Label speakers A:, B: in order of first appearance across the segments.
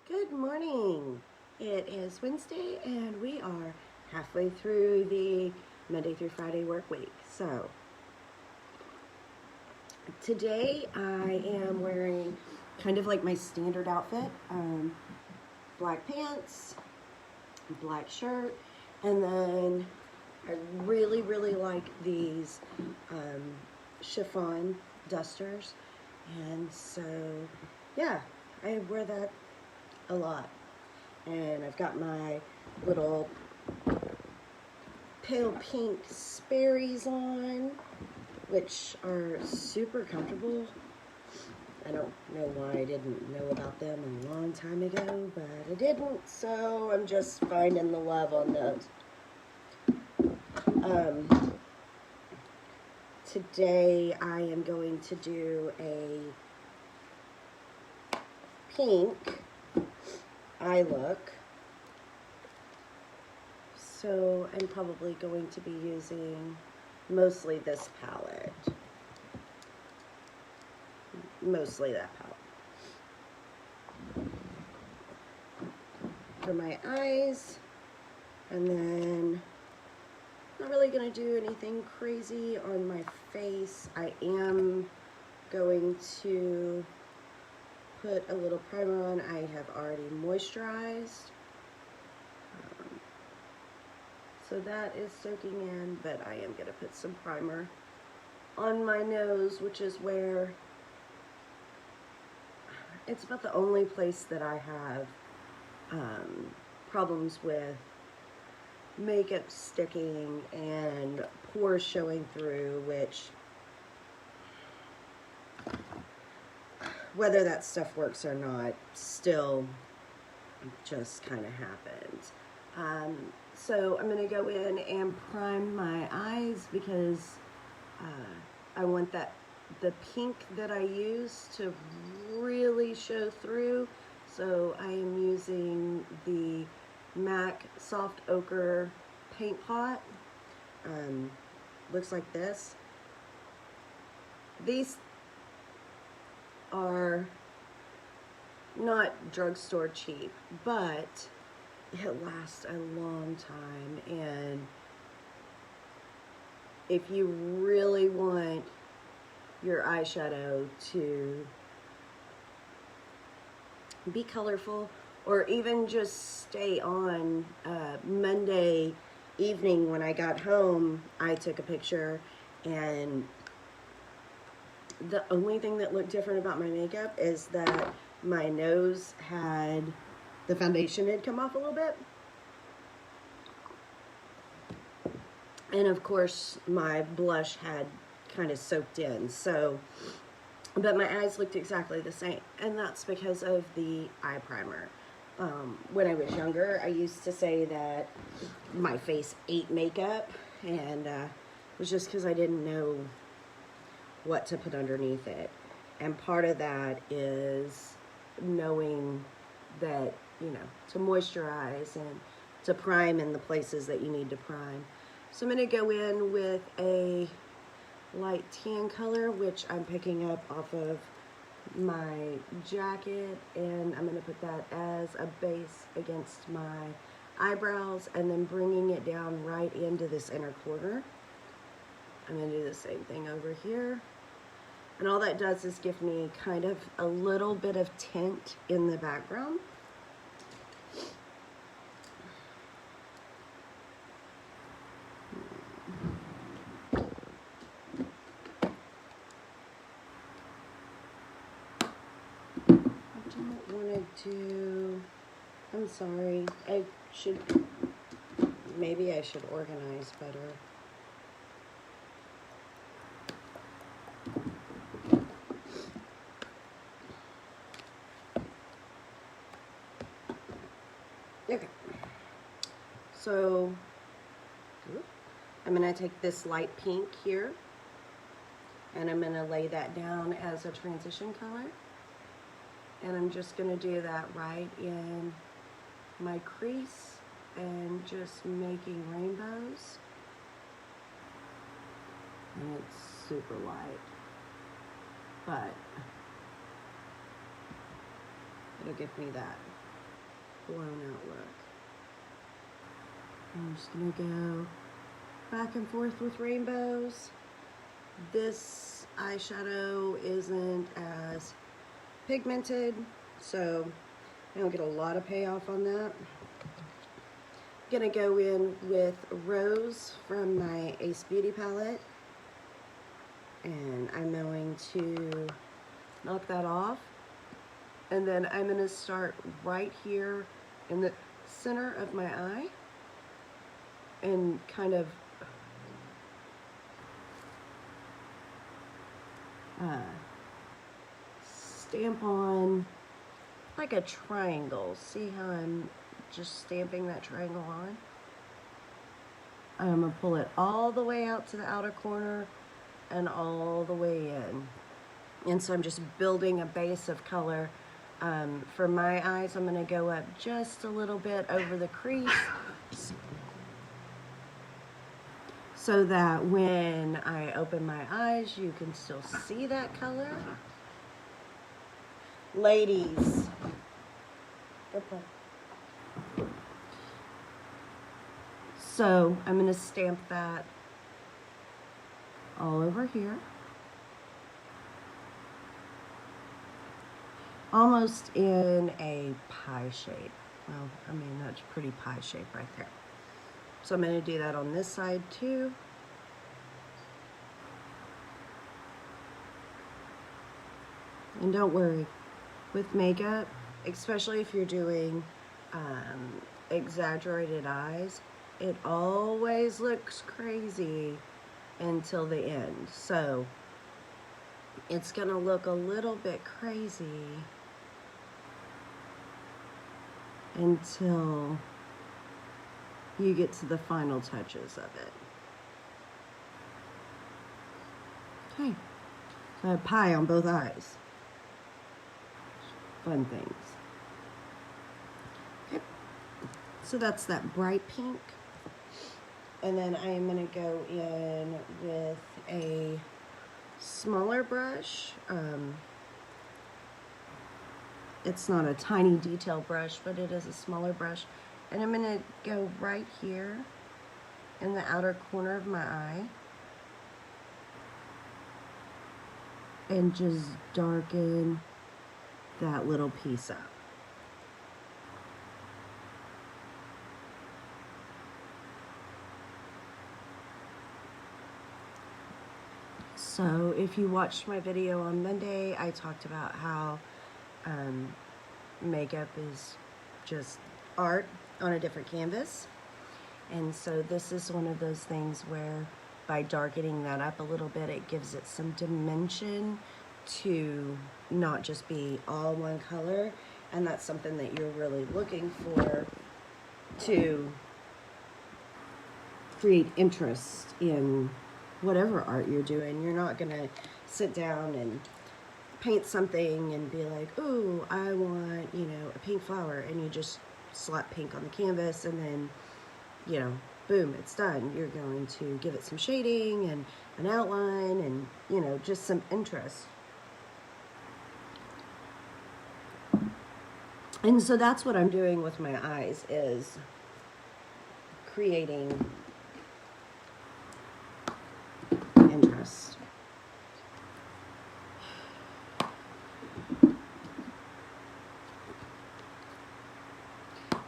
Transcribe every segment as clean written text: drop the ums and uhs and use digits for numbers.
A: Good morning. It is Wednesday and we are halfway through the Monday through Friday work week. So today I am wearing kind of like my standard outfit, black pants, black shirt, and then I really like these chiffon dusters, and so yeah, I wear that a lot. And I've got my little pale pink Sperry's on, which are super comfortable. I don't know why I didn't know about them a long time ago, but I didn't, so I'm just finding the love on those. Today I am going to do a pink eye look. So I'm probably going to be using mostly this palette. Mostly that palette. For my eyes. And then not really going to do anything crazy on my face. I am going to put a little primer on. I have already moisturized. So that is soaking in, but I am going to put some primer on my nose, which is where it's about the only place that I have problems with makeup sticking and pores showing through, which whether that stuff works or not, still just kind of happens. So I'm going to go in and prime my eyes because I want the pink that I use to really show through. So I am using the MAC Soft Ochre paint pot. Looks like this. These are not drugstore cheap, but it lasts a long time, and if you really want your eyeshadow to be colorful or even just stay on, Monday evening when I got home, I took a picture, and the only thing that looked different about my makeup is that my nose had, the foundation had come off a little bit. And of course, my blush had kind of soaked in. So, but my eyes looked exactly the same. And that's because of the eye primer. When I was younger, I used to say that my face ate makeup. And it was just because I didn't know what to put underneath it. And part of that is knowing that, you know, to moisturize and to prime in the places that you need to prime. So I'm going to go in with a light tan color, which I'm picking up off of my jacket, and I'm going to put that as a base against my eyebrows and then bringing it down right into this inner corner. I'm going to do the same thing over here. And all that does is give me kind of a little bit of tint in the background. I don't want to do, I'm sorry, maybe I should organize better. Okay, so I'm going to take this light pink here and I'm going to lay that down as a transition color, and I'm just going to do that right in my crease and just making rainbows. And it's super light, but it'll give me that blown out look. I'm just gonna go back and forth with rainbows. This eyeshadow isn't as pigmented, so I don't get a lot of payoff on that. Gonna go in with Rose from my Ace Beauty palette, and I'm going to knock that off, and then I'm gonna start right here in the center of my eye and kind of stamp on like a triangle. See how I'm just stamping that triangle on? I'm gonna pull it all the way out to the outer corner and all the way in. And so I'm just building a base of color. For my eyes, I'm gonna go up just a little bit over the crease so that when I open my eyes, you can still see that color. Ladies. So I'm going to stamp that all over here. Almost in a pie shape. Well, I mean, that's pretty pie shape right there. So I'm going to do that on this side too. And don't worry, with makeup, especially if you're doing exaggerated eyes, it always looks crazy until the end. So it's gonna look a little bit crazy until you get to the final touches of it. Okay, so I have pie on both eyes. Fun things. Okay. So that's that bright pink. And then I am going to go in with a smaller brush. It's not a tiny detail brush, but it is a smaller brush. And I'm going to go right here in the outer corner of my eye and just darken that little piece up. So if you watched my video on Monday, I talked about how makeup is just art on a different canvas. And so this is one of those things where by darkening that up a little bit, it gives it some dimension to not just be all one color. And that's something that you're really looking for to create interest in whatever art you're doing. You're not gonna sit down and paint something and be like, ooh, I want, you know, a pink flower, and you just slap pink on the canvas and then, you know, boom, it's done. You're going to give it some shading and an outline and, you know, just some interest. And so that's what I'm doing with my eyes, is creating interest.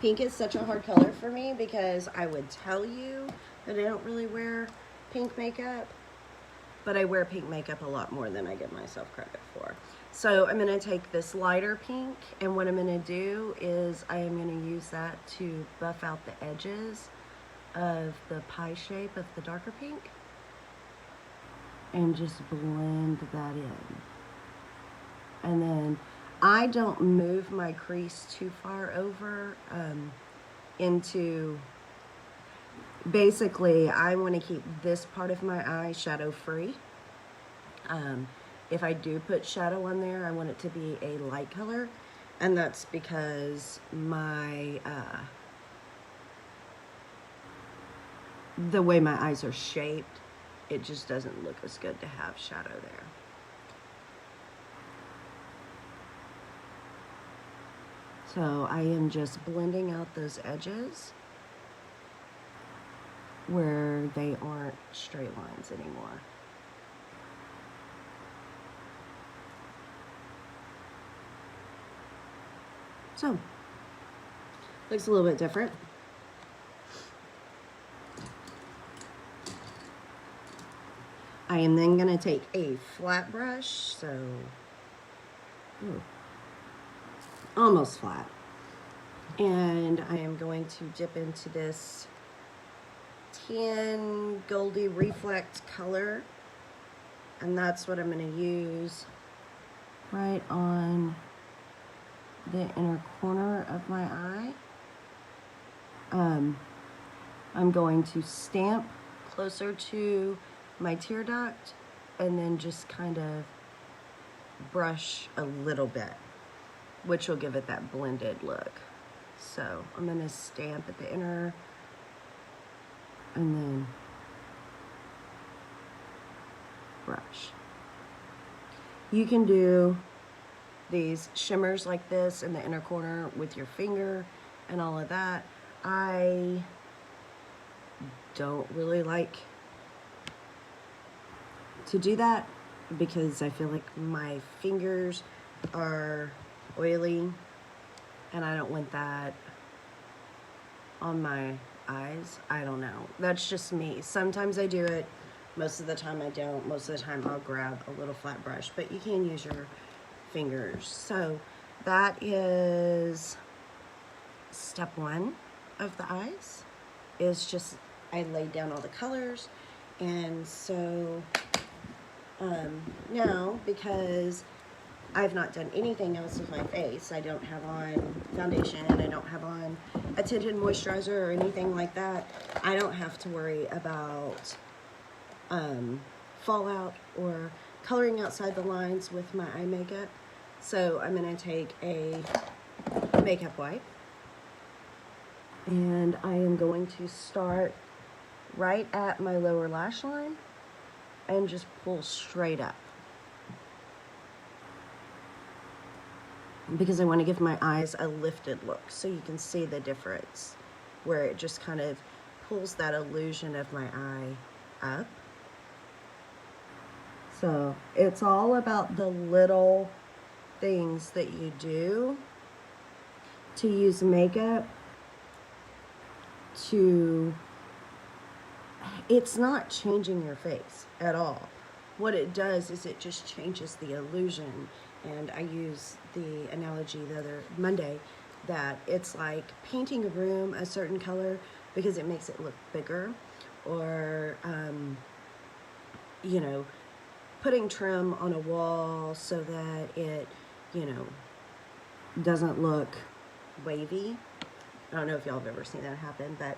A: Pink is such a hard color for me because I would tell you that I don't really wear pink makeup, but I wear pink makeup a lot more than I give myself credit for. So I'm going to take this lighter pink, and what I'm going to do is I am going to use that to buff out the edges of the pie shape of the darker pink and just blend that in. And then I don't move my crease too far over into, basically I want to keep this part of my eye shadow free. If I do put shadow on there, I want it to be a light color, and that's because my the way my eyes are shaped, it just doesn't look as good to have shadow there. So I am just blending out those edges where they aren't straight lines anymore. So, looks a little bit different. I am then going to take a flat brush, so almost flat. And I am going to dip into this tan goldy reflect color, and that's what I'm going to use right on the inner corner of my eye. I'm going to stamp closer to my tear duct and then just kind of brush a little bit, which will give it that blended look. So I'm going to stamp at the inner and then brush. You can do these shimmers like this in the inner corner with your finger and all of that. I don't really like to do that because I feel like my fingers are oily and I don't want that on my eyes. I don't know. That's just me. Sometimes I do it. Most of the time I don't. Most of the time I'll grab a little flat brush, but you can use your fingers. So that is step one of the eyes, is just I laid down all the colors. And so now, because I've not done anything else with my face, I don't have on foundation, I don't have on a tinted moisturizer or anything like that, I don't have to worry about fallout or coloring outside the lines with my eye makeup. So I'm going to take a makeup wipe and I am going to start right at my lower lash line and just pull straight up, because I want to give my eyes a lifted look so you can see the difference where it just kind of pulls that illusion of my eye up. So it's all about the little things that you do to use makeup to, it's not changing your face at all. What it does is it just changes the illusion. And I use the analogy the other Monday that it's like painting a room a certain color because it makes it look bigger, or you know, putting trim on a wall so that it, you know, doesn't look wavy. I don't know if y'all have ever seen that happen, but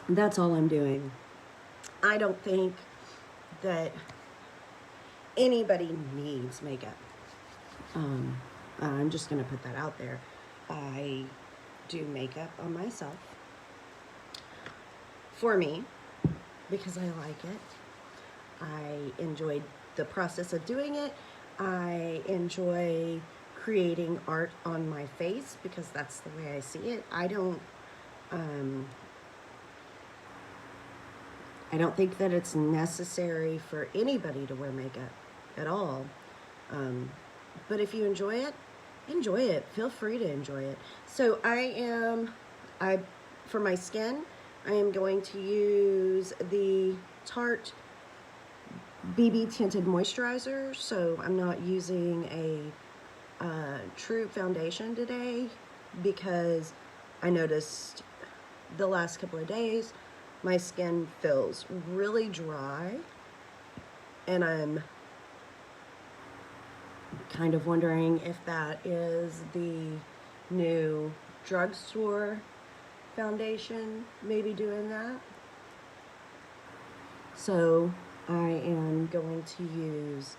A: that's all I'm doing. I don't think that anybody needs makeup. I'm just going to put that out there. I do makeup on myself for me because I like it. I enjoy the process of doing it. I enjoy creating art on my face because that's the way I see it. I don't think that it's necessary for anybody to wear makeup at all. But if you enjoy it, enjoy it. Feel free to enjoy it. So for my skin, I am going to use the Tarte BB Tinted Moisturizer. So I'm not using a true foundation today because I noticed the last couple of days my skin feels really dry, and I'm kind of wondering if that is the new drugstore foundation maybe doing that. So I am going to use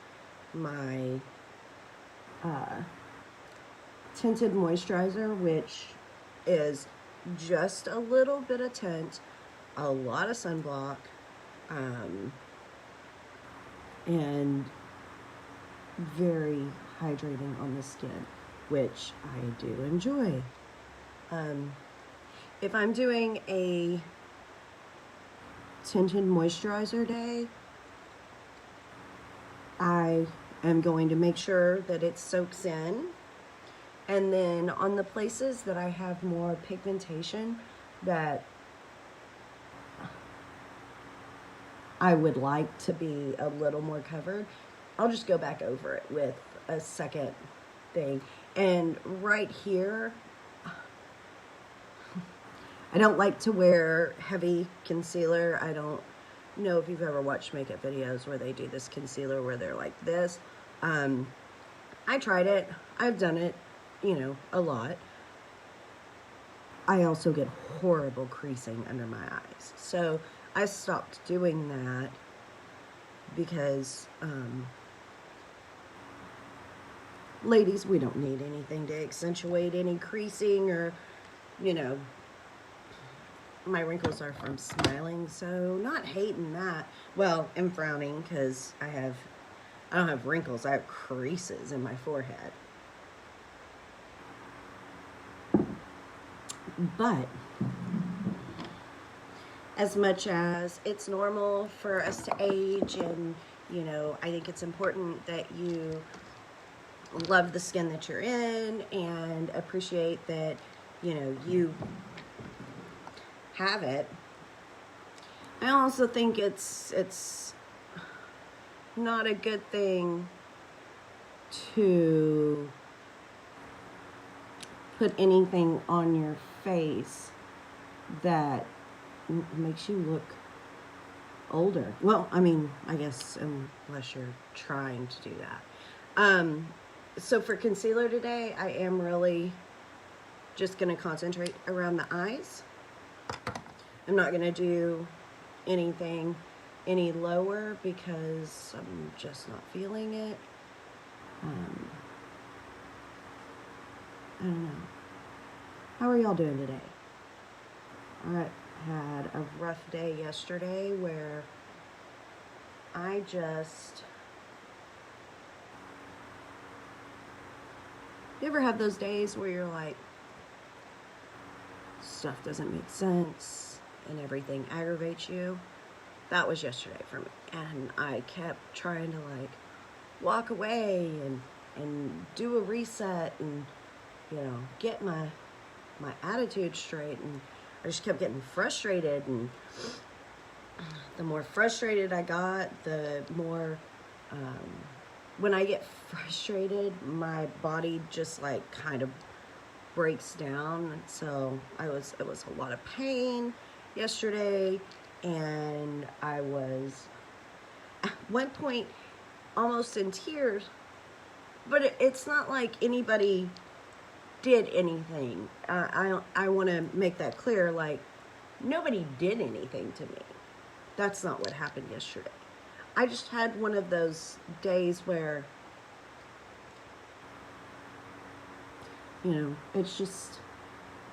A: my tinted moisturizer, which is just a little bit of tint, a lot of sunblock, and very hydrating on the skin, which I do enjoy. If I'm doing a tinted moisturizer day, I am going to make sure that it soaks in. And then on the places that I have more pigmentation that I would like to be a little more covered, I'll just go back over it with a second thing. And right here, I don't like to wear heavy concealer. I don't know if you've ever watched makeup videos where they do this concealer where they're like this. I tried it. I've done it, you know, a lot. I also get horrible creasing under my eyes. So I stopped doing that because, ladies, we don't need anything to accentuate any creasing or, you know, my wrinkles are from smiling, so not hating that. Well, I'm frowning because I don't have wrinkles, I have creases in my forehead. But as much as it's normal for us to age, and, you know, I think it's important that you love the skin that you're in and appreciate that, you know, you have it. I also think it's not a good thing to put anything on your face that makes you look older. Well, I mean, I guess unless you're trying to do that. So for concealer today, I am really just going to concentrate around the eyes. I'm not going to do anything any lower because I'm just not feeling it. I don't know. How are y'all doing today? I had a rough day yesterday where I just... You ever have those days where you're like, stuff doesn't make sense and everything aggravates you? That was yesterday for me. And I kept trying to like walk away and do a reset and, you know, get my attitude straight, and I just kept getting frustrated, and the more frustrated I got, the more when I get frustrated, my body just like kind of breaks down. So it was a lot of pain yesterday, and I was at one point almost in tears, but it's not like anybody did anything. I want to make that clear, like nobody did anything to me. That's not what happened yesterday. I just had one of those days where, you know, it's just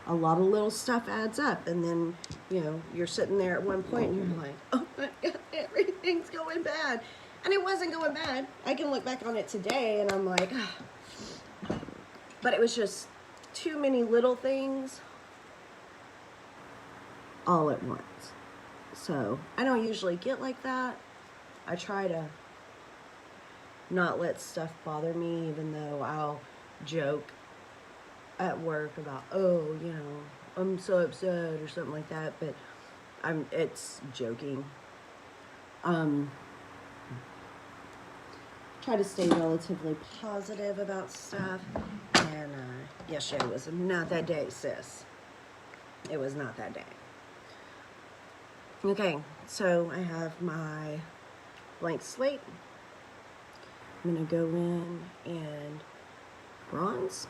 A: a lot of little stuff adds up, and then, you know, you're sitting there at one point and you're like, oh my God, everything's going bad. And it wasn't going bad. I can look back on it today and I'm like, oh. But it was just too many little things all at once. So I don't usually get like that. I try to not let stuff bother me, even though I'll joke at work about, oh, you know, I'm so upset or something like that, but it's joking. Try to stay relatively positive about stuff, and yesterday was not that day, sis. It was not that day. Okay, so I have my blank slate. I'm gonna go in and bronze.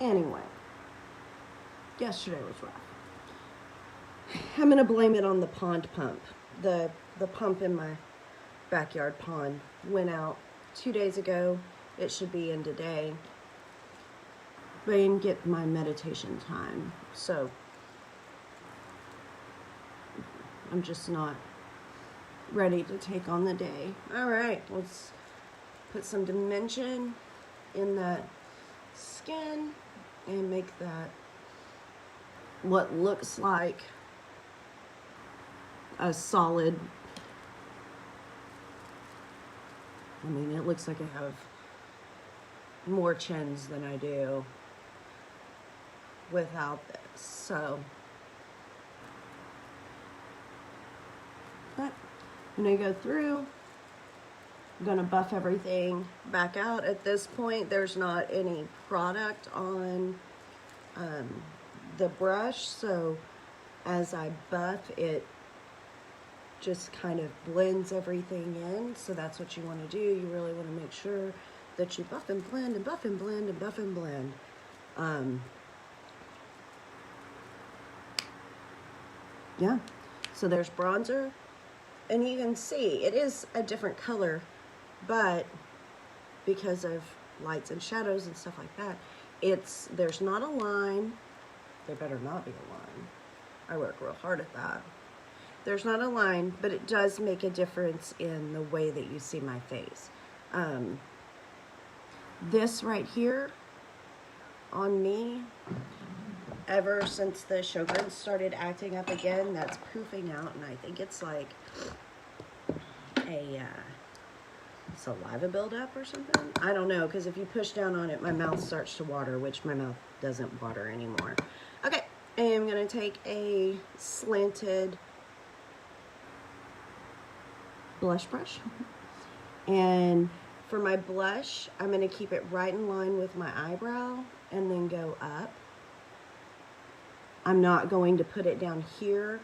A: Anyway, yesterday was rough. I'm gonna blame it on the pond pump. The pump in my backyard pond went out 2 days ago. It should be in today. But I didn't get my meditation time, so I'm just not ready to take on the day. All right, let's put some dimension in that skin and make that what looks like a solid, I mean, it looks like I have more chins than I do without this, so but I'm gonna go through, I'm gonna buff everything back out. At this point, there's not any product on the brush, so as I buff, it just kind of blends everything in. So that's what you want to do. You really want to make sure that you buff and blend and buff and blend and buff and blend. Yeah, so there's bronzer, and you can see it is a different color, but because of lights and shadows and stuff like that, there's not a line. There better not be a line. I work real hard at that. There's not a line, but it does make a difference in the way that you see my face. This right here on me, ever since the Sjogren's started acting up again, that's poofing out, and I think it's like a saliva buildup or something. I don't know, because if you push down on it, my mouth starts to water, which my mouth doesn't water anymore. Okay, I'm going to take a slanted blush brush, and for my blush, I'm going to keep it right in line with my eyebrow and then go up. I'm not going to put it down here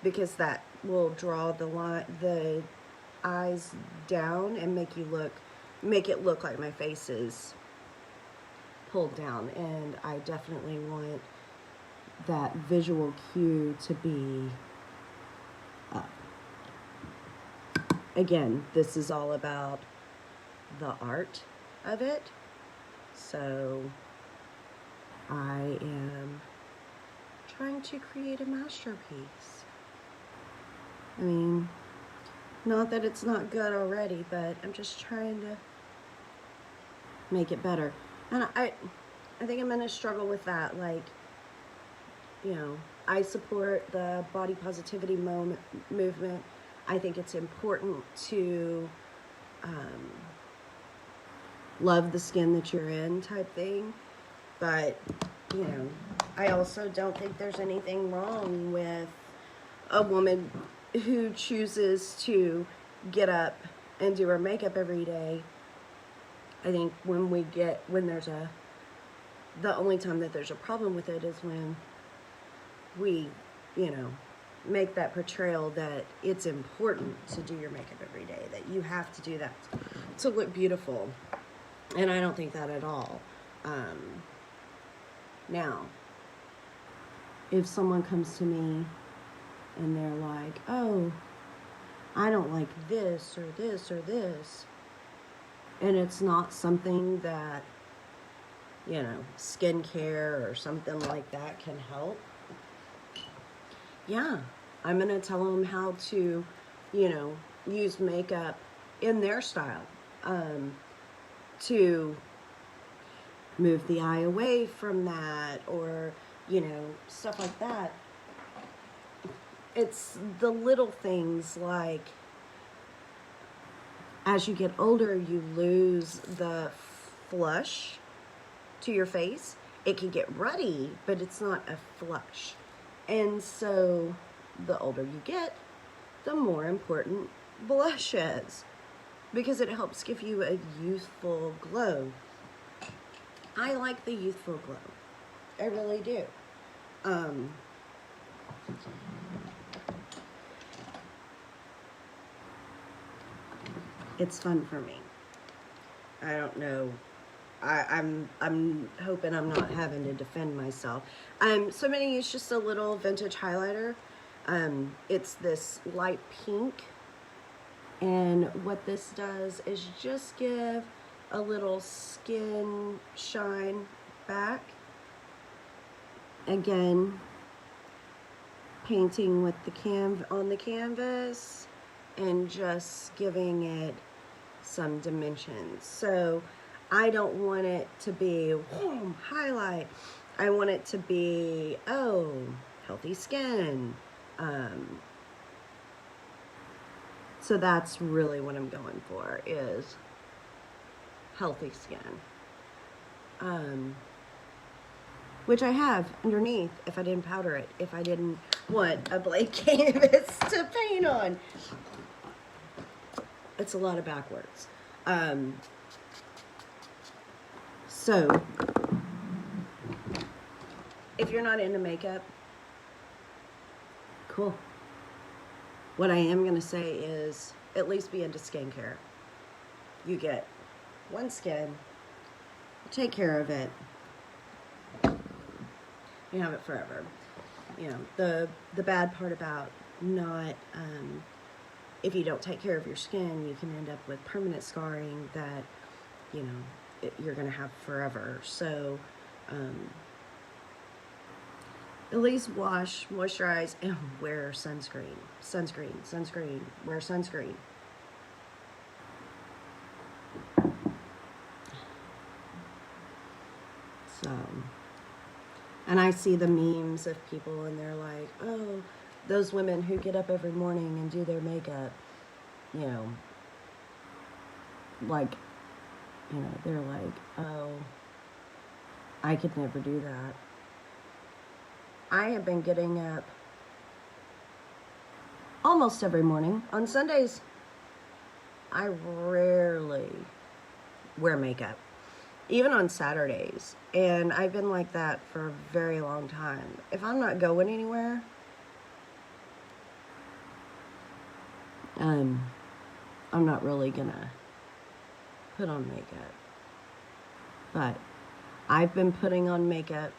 A: because that will draw the eyes down and make it look like my face is pulled down, and I definitely want that visual cue to be up. Again, this is all about the art of it, so I am trying to create a masterpiece. I mean, not that it's not good already, but I'm just trying to make it better. And I think I'm gonna struggle with that. Like, you know, I support the body positivity movement. I think it's important to love the skin that you're in type thing. But, you know, I also don't think there's anything wrong with a woman who chooses to get up and do her makeup every day. I think the only time that there's a problem with it is when we, you know, make that portrayal that it's important to do your makeup every day, that you have to do that to look beautiful. And I don't think that at all. Now, if someone comes to me and they're like, oh, I don't like this or this or this, and it's not something that, you know, skincare or something like that can help, yeah, I'm going to tell them how to, you know, use makeup in their style, to move the eye away from that, or, you know, stuff like that. It's the little things, like as you get older, you lose the flush to your face. It can get ruddy, but it's not a flush. And so the older you get, the more important blush is, because it helps give you a youthful glow. I like the youthful glow. I really do. It's fun for me. I don't know. I'm hoping I'm not having to defend myself. So I'm going to use just a little vintage highlighter. It's this light pink, And what this does is just give a little skin shine back. Again, painting with the on the canvas and just giving it some dimensions. So I don't want it to be whoom, highlight. I want it to be, oh, healthy skin. So that's really what I'm going for, is healthy skin. Which I have underneath if I didn't powder it, if I didn't want a blank canvas to paint on. It's a lot of backwards. So, if you're not into makeup, cool. What I am going to say is, at least be into skincare. You get one skin, you take care of it, you have it forever. You know, the bad part about not, if you don't take care of your skin, you can end up with permanent scarring that, you know, you're going to have forever. So, at least wash, moisturize, and wear sunscreen. Sunscreen. Wear sunscreen. So, and I see the memes of people and they're like, oh, those women who get up every morning and do their makeup, you know, like, you know, they're like, oh, I could never do that. I have been getting up almost every morning. On Sundays, I rarely wear makeup, even on Saturdays. And I've been like that for a very long time. If I'm not going anywhere, I'm not really gonna put on makeup. But I've been putting on makeup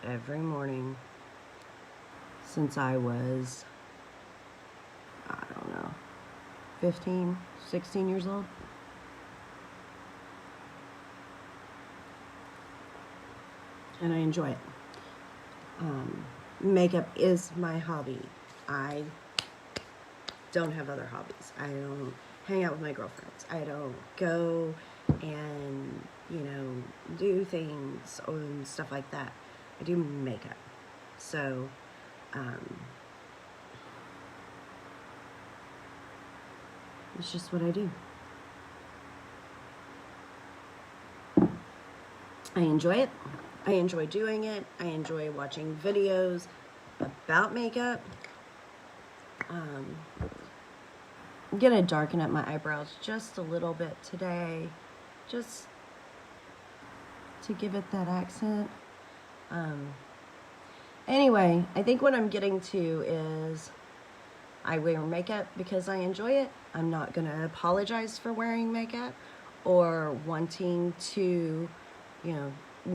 A: every morning since I was, I don't know, 15, 16 years old. And I enjoy it. Makeup is my hobby. I don't have other hobbies. I don't hang out with my girlfriends. I don't go and, you know, do things and stuff like that. I do makeup. So, it's just what I do. I enjoy it. I enjoy doing it. I enjoy watching videos about makeup. I'm gonna darken up my eyebrows just a little bit today, just to give it that accent. Anyway, I think what I'm getting to is I wear makeup because I enjoy it. I'm not gonna apologize for wearing makeup or wanting to, you know,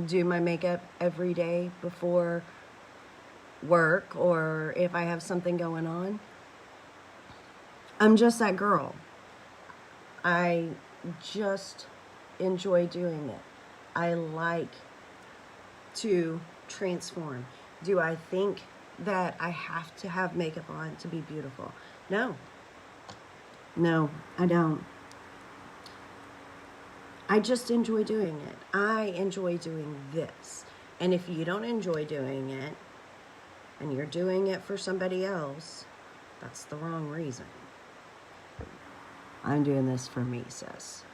A: do my makeup every day before work or if I have something going on. I'm just that girl. I just enjoy doing it. I like to transform. Do I think that I have to have makeup on to be beautiful? No. No, I don't. I just enjoy doing it. I enjoy doing this. And if you don't enjoy doing it, and you're doing it for somebody else, that's the wrong reason. I'm doing this for me, sis.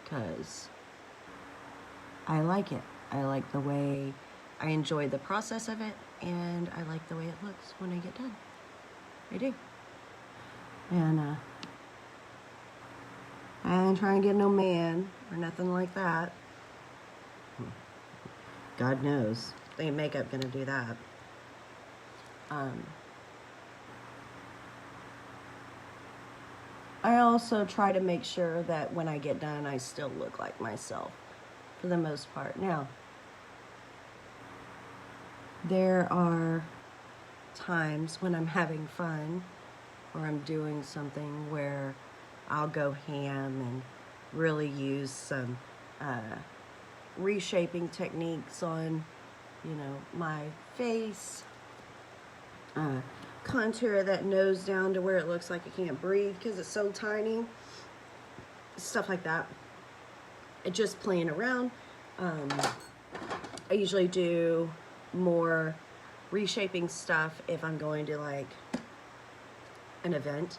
A: Because I like it. I like the way, I enjoy the process of it, and I like the way it looks when I get done. I do. And I ain't trying to get no man or nothing like that. God knows. Ain't makeup gonna do that. I also try to make sure that when I get done, I still look like myself for the most part. Now, there are times when I'm having fun or I'm doing something where I'll go ham and really use some reshaping techniques on, you know, my face. Contour that nose down to where it looks like I can't breathe because it's so tiny. Stuff like that. Just playing around. I usually do more reshaping stuff if I'm going to like an event,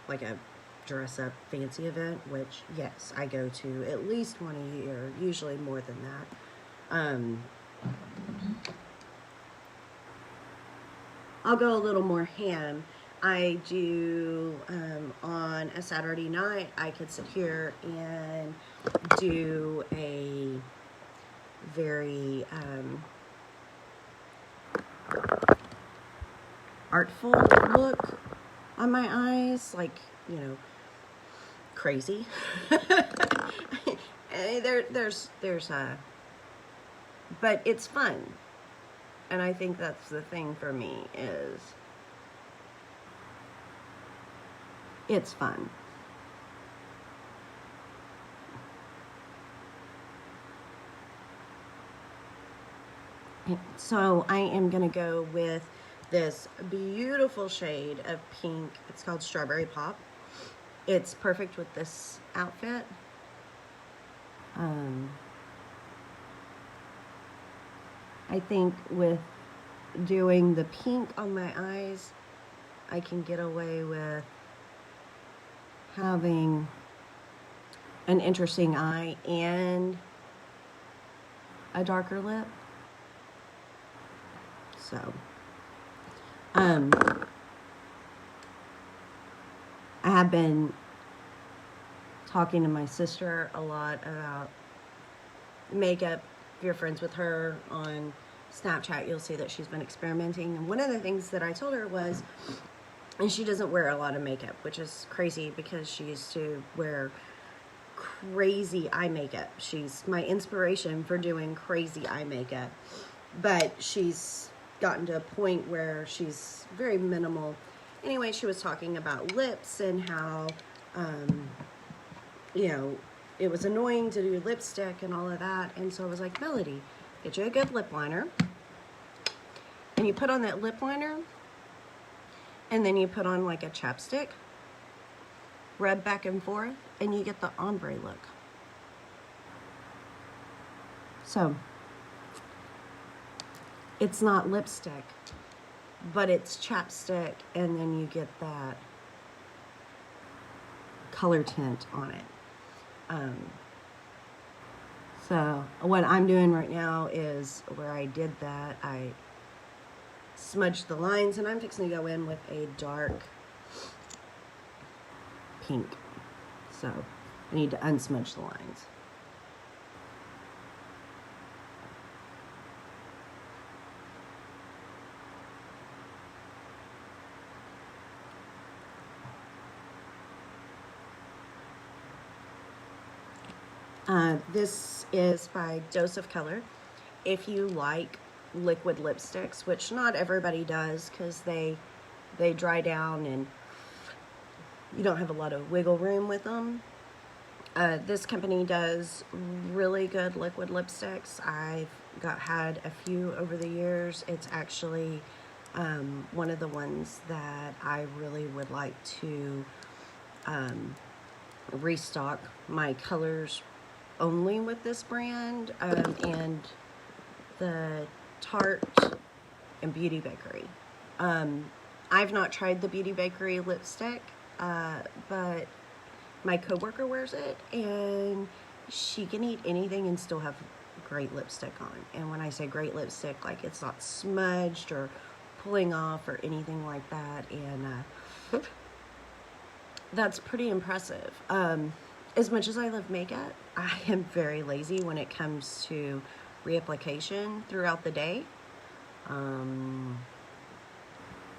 A: like a dress up fancy event, which yes, I go to at least one a year, usually more than that. I'll go a little more ham. I do, on a Saturday night, I could sit here and do a very artful look on my eyes, like, you know, crazy. But it's fun. And I think that's the thing for me is it's fun. So I am going to go with this beautiful shade of pink. It's called Strawberry Pop. It's perfect with this outfit. I think with doing the pink on my eyes, I can get away with having an interesting eye and a darker lip. So, I have been talking to my sister a lot about makeup. If you're friends with her on Snapchat, you'll see that she's been experimenting. And one of the things that I told her was, and she doesn't wear a lot of makeup, which is crazy because she used to wear crazy eye makeup. She's my inspiration for doing crazy eye makeup. But she's gotten to a point where she's very minimal. Anyway, she was talking about lips and how, you know, it was annoying to do lipstick and all of that. And so I was like, Melody, get you a good lip liner. And you put on that lip liner. And then you put on like a chapstick. Rub back and forth. And you get the ombre look. So, it's not lipstick. But it's chapstick. And then you get that color tint on it. So what I'm doing right now is where I did that, I smudged the lines and I'm fixing to go in with a dark pink. So I need to unsmudge the lines. This is by Dose of Color. If you like liquid lipsticks, which not everybody does because they dry down and you don't have a lot of wiggle room with them. This company does really good liquid lipsticks. I've had a few over the years. It's actually one of the ones that I really would like to restock my colors only with this brand, and the Tarte and Beauty Bakery. I've not tried the Beauty Bakery lipstick, but my coworker wears it and she can eat anything and still have great lipstick on. And when I say great lipstick, like it's not smudged or pulling off or anything like that. And that's pretty impressive. As much as I love makeup, I am very lazy when it comes to reapplication throughout the day.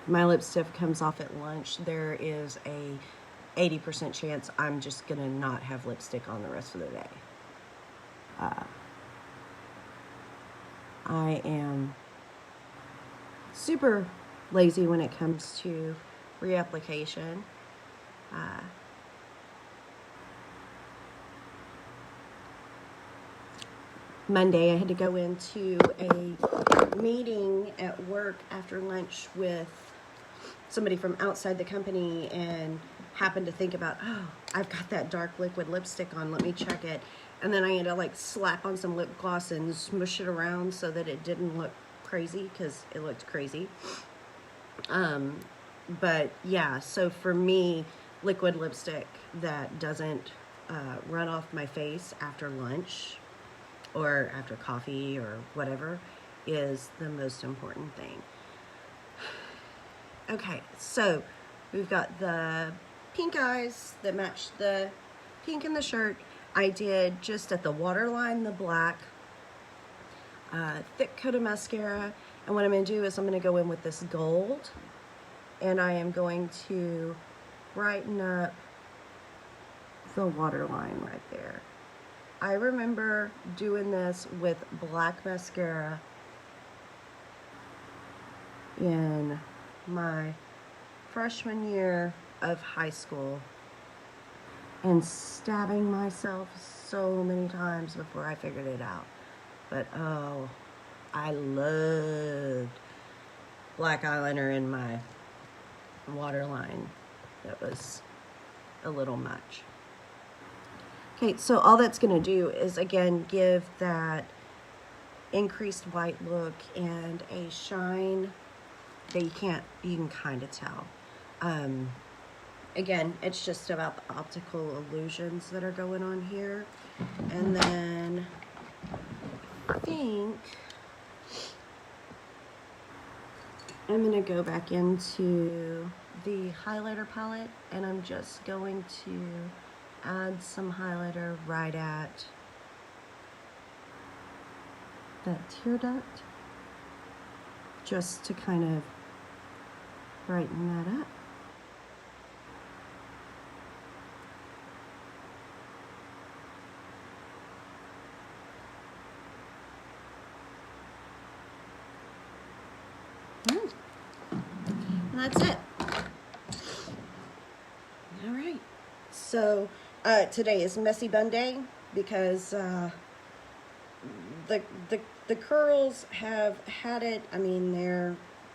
A: My lipstick comes off at lunch. There is a 80% chance I'm just gonna not have lipstick on the rest of the day. I am super lazy when it comes to reapplication. Monday I had to go into a meeting at work after lunch with somebody from outside the company, and happened to think about, oh, I've got that dark liquid lipstick on, let me check it. And then I had to like slap on some lip gloss and smush it around so that it didn't look crazy, because it looked crazy. But yeah, so for me, liquid lipstick that doesn't run off my face after lunch or after coffee or whatever is the most important thing. Okay, so we've got the pink eyes that match the pink in the shirt. I did just at the waterline, the black, thick coat of mascara. And what I'm going to do is I'm going to go in with this gold, and I am going to brighten up the waterline right there. I remember doing this with black mascara in my freshman year of high school and stabbing myself so many times before I figured it out. But oh, I loved black eyeliner in my waterline. That was a little much. Okay, so all that's going to do is, again, give that increased white look and a shine that you can kind of tell. Again, it's just about the optical illusions that are going on here. And then I think I'm going to go back into the highlighter palette, and I'm just going to add some highlighter right at that tear duct, just to kind of brighten that up. And that's it. All right. So today is Messy Bun Day, because the curls have had it. I mean,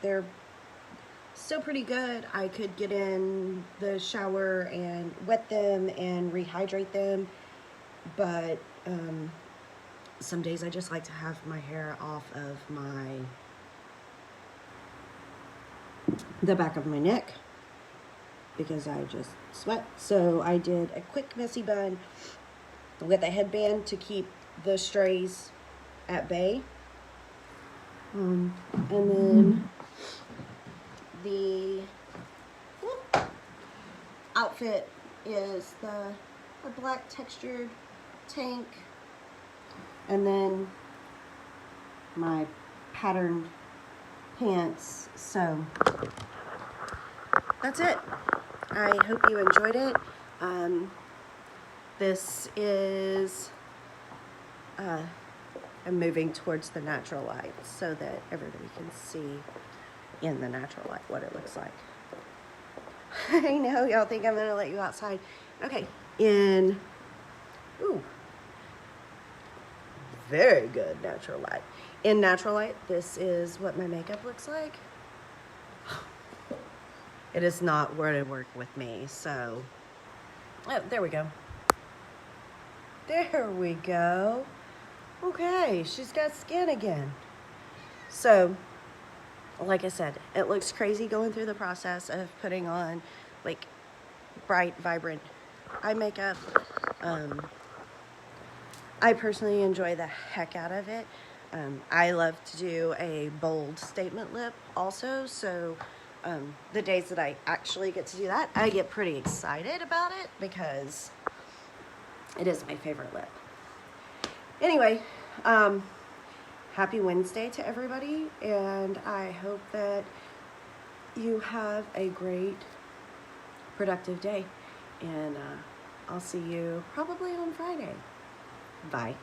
A: they're still pretty good. I could get in the shower and wet them and rehydrate them, but some days I just like to have my hair off of the back of my neck, because I just sweat. So I did a quick messy bun with a headband to keep the strays at bay. And then the outfit is the black textured tank, and then my patterned pants. So that's it. I hope you enjoyed it. This is I'm moving towards the natural light so that everybody can see in the natural light what it looks like. I know y'all think I'm gonna let you outside. Okay, very good natural light. In natural light, this is what my makeup looks like. It is not where to work with me, so, oh, there we go. There we go. Okay, she's got skin again. So, like I said, it looks crazy going through the process of putting on, like, bright, vibrant eye makeup. I personally enjoy the heck out of it. I love to do a bold statement lip also, so the days that I actually get to do that, I get pretty excited about it because it is my favorite lip. Anyway, happy Wednesday to everybody, and I hope that you have a great, productive day, and I'll see you probably on Friday. Bye.